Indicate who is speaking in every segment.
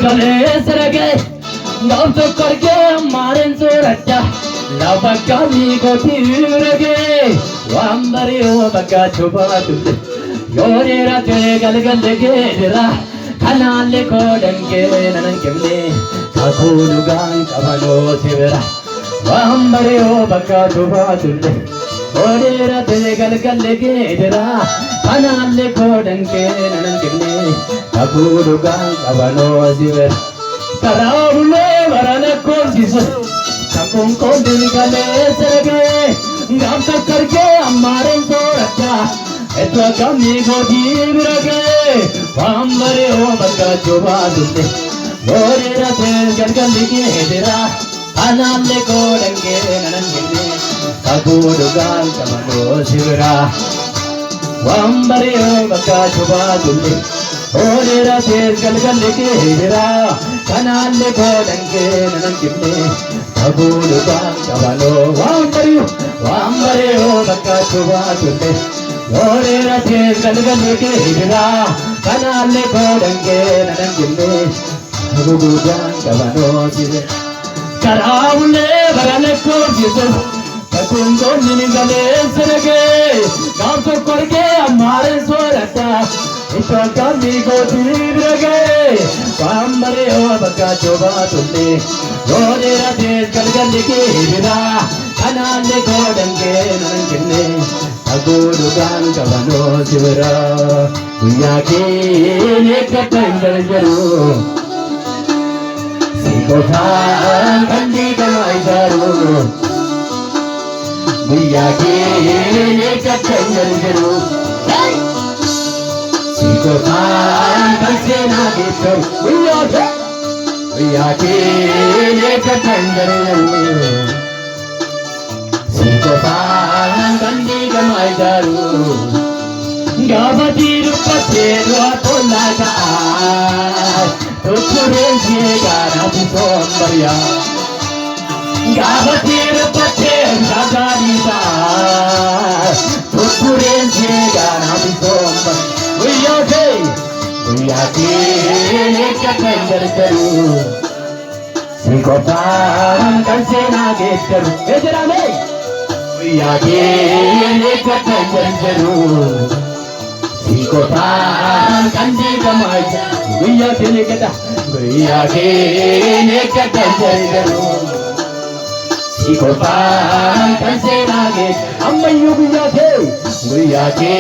Speaker 1: Kale serage gav to karke maren soracha la bakka mi ko tirage wambari o bakka chuba tulle yore rate gal gal ge ra kanale ko dange nanan kemne kakulu gang kabano sivera wambari o bakka chuba tulle yore rate gal gal ge ra kanale ko dange nanan kemne kakulu gang kabano sivera Karavule varana kosiso kakon kodin kale serage gam tak karke amare soracha etwa kami godi virage vambare o bakka choba dulle gore rate gangal ligi hedira anale ko dange nanan gille kagudu gal kamano sivra vambare o bakka choba dulle gore rate gangal ligi hedira kanale ko dange nanan gille kagudu gal kamano vambare o bakka choba dulle gore rate gangal ligi hedira kanale ko dange nanan gille kagudu gal kamano sivra Karavule varane kosiso kakun kodin kale serage gam to karke amare soracha etwa kami godi virage vambare o bakka choba tulle yore rate galgal ligi hedira kanale ko dange nanan gille kagudu gal kamano sivra Uyake nekatandal jaru Sikothan kandi kamai daru Uyake nekatandal jaru Sikothan kasena gitaru Uyake nekatandal jaru Sikothan kandi kamai daru Gavati rupate roatola ka Tukure jega na bisombaria Gavati rupate ragari ka Tukure jega na bisombar Uyake nekatandar jaru Sikotan kansena getaru Edirame Uyake nekatandar jaru Sikothan kandi kamai Uyake nekatandal jaru Sikothan kansena get ammayu Uyake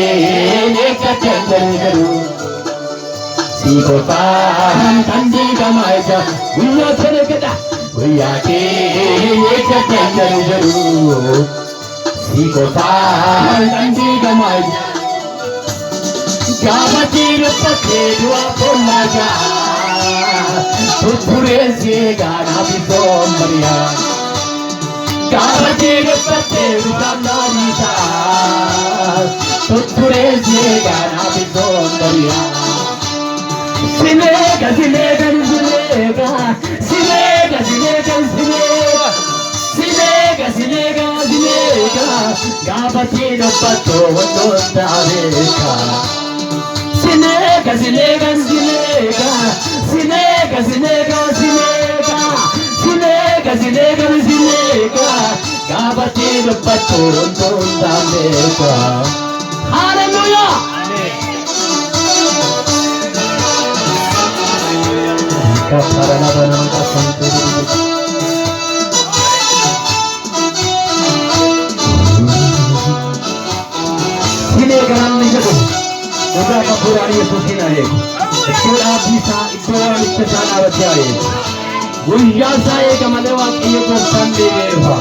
Speaker 1: nekatandal jaru Sikothan kandi kamai Uyake nekatandal jaru Sikothan kandi kamai Gavati rupate roatola ka Tukure jega na bisombaria Gavati rupate ragari ka Tukure jega na bisombaria Silega silega silega Silega silega silega Silega silega silega Gavati rupate roatola ka Silega silega silega Silega silega silega Silega silega silega Gavati rupate roatola ka Hallelujah Kaparana banana santuri Silega namni jago Udah kapurani susina hai Itola bisa itola nichana bachai Guyya sae kamalewa kiye ko sande geva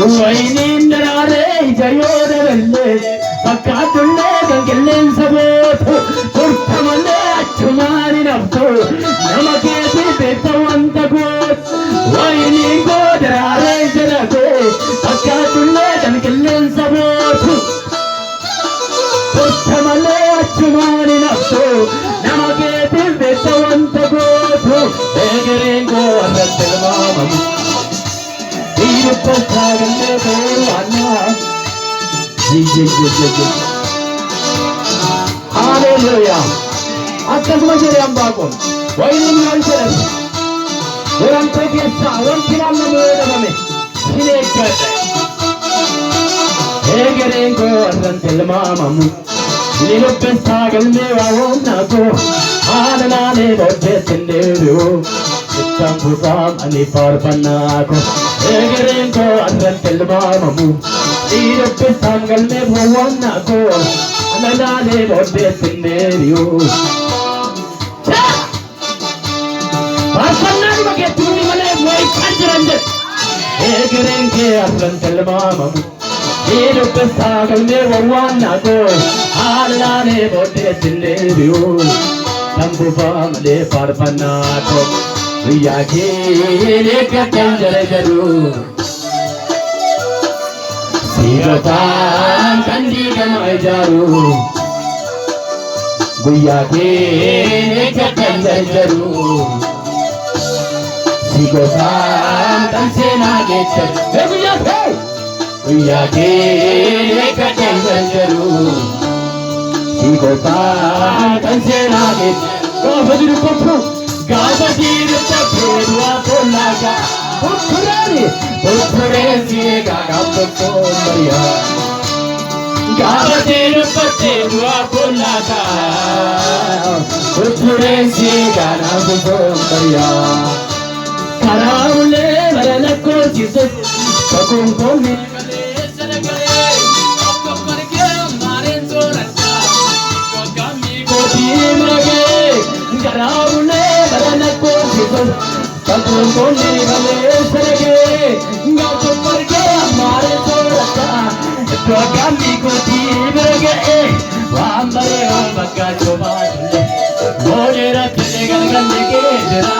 Speaker 1: Uwaini ndarare jayode velle Pakatulle gangellen sabot Kurtamale achumari nafto Namaketi betawanta gut Uwaini godarare jarate Pakatulle gangellen sabot Kurtamale achumari nafto Namaketi betawanta gut Egerengo arratel mamam Iruppal thagalle ሃሌሉያ akkasuma jedhe Ambaaqoon wayiniin maal jedhame Waramtoo keessaa wanti naannoo dhabame hin eeggadhe eegereen koo arran tilmaamamu ni lubbisaa galmee waawwannaa koo haala laalee booddeettiin deebi'u ittaan buusaam ani faarfannaa koo eegereen koo arran tilmaamamu ni lubbisaan galmee waawwannaa koo haala laalee booddeettiin deebi'u faarfannaa dhuma keetti muni malee moo'i kan jiran jedhe eegereen kee arran tilmaamamu Hidup bersagame wawana ko Alane bode tindebiu Tambu famale parpana ko Riyaki lekakan jare jaru Sirotan kandi gamai jaru Riyaki lekakan jare jaru Sirotan tansena gecha Riyaki Riyaki lekakan jaru Sirotan tansena gecha Gaba diru kopro dua polaga Putore siega gapto maria Gaba diru dua polaga Putore siega gapto maria Karamule varanako Jesus Pakun kone kale saragale Apko karke mare zorata Kami koti mage Karamule varanako Jesus Pakun kone kale saragale Apko karke mare zorata Kami koti mage Wambare ombaga chobale Modera tele galge dera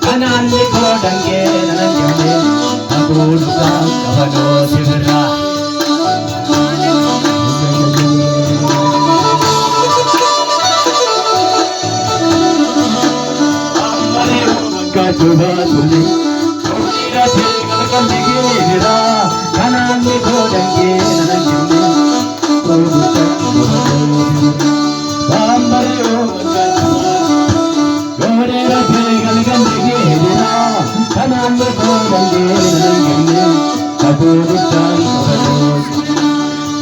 Speaker 1: Anani kodange nanjame Abusa kabano sibra Amare kajuba tuli Kodira tele galge dera Anani kodange nanjame Abusa kabano sibra Amare Kodira tele galge Kanaan kodange nanjame kaburutan kabanos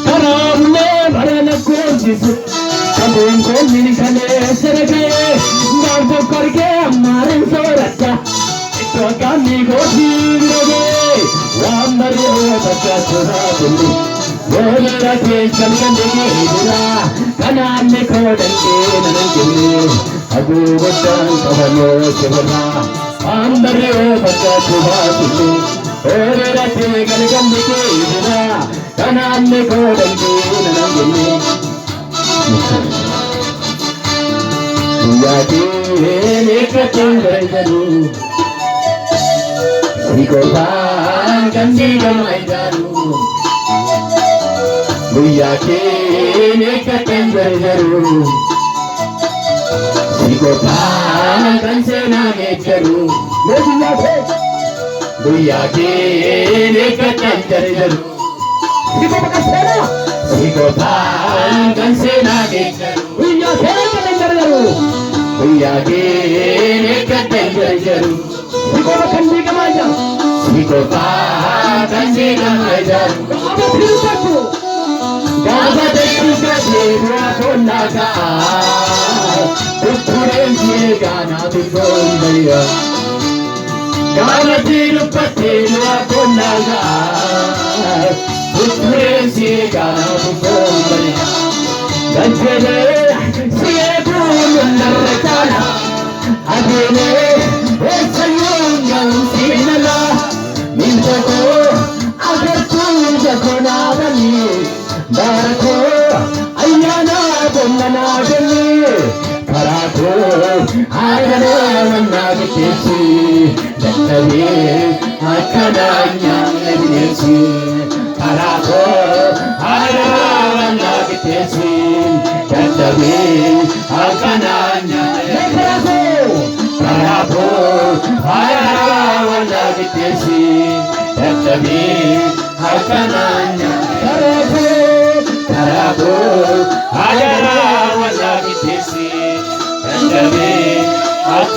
Speaker 1: Karamne varanako Jesus kabun ko minikale serge gardo karke amare sorata ito kami ko dhirge wamare bata chora dili Bodera ke kalgande hidra kanaan kodange nanjame kaburutan kabanos sebra Ambare bata chora dili Bodera ke kalgande hidra kanaan kodange nanjame Riyaki lekakan jare jaru Sirotan kandi gamai jaru Riyaki lekakan jare jaru Sirotan kansena gecharu Riyaki lekakan jare jaru Sirotan kansena gecharu Riyaki lekakan jare jaru Sirotan kansena gecharu Gaba dua polaga Putore siega gapto maria Gaba dua polaga Putore siega gapto maria Gajere siegu narratana Adene esayungan sinala Mintako agartu jakonadani Barako ayana bonnana gani Karako ayana nagitesi Dattavi akadanya nebinesi Karako ayana nagitesi Dattavi akadanya nebinesi Karako ayana nagitesi Dattavi akadanya Karako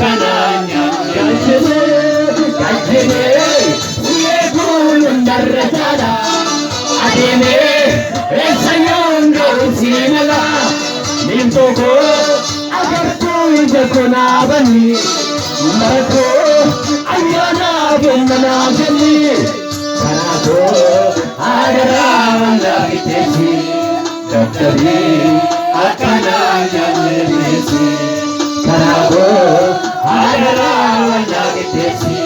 Speaker 1: akkananya galchine ulee kun darrataadha adeeme eessayoon ga'uusi mala nimtoko agartuu ija konaabani maratoo ayyaana kennanaa kenni kanaatoo agaraa wallaaqqiteesi dabdabii akkananya leellisi kanaatoo agaraa wallaaqqiteesi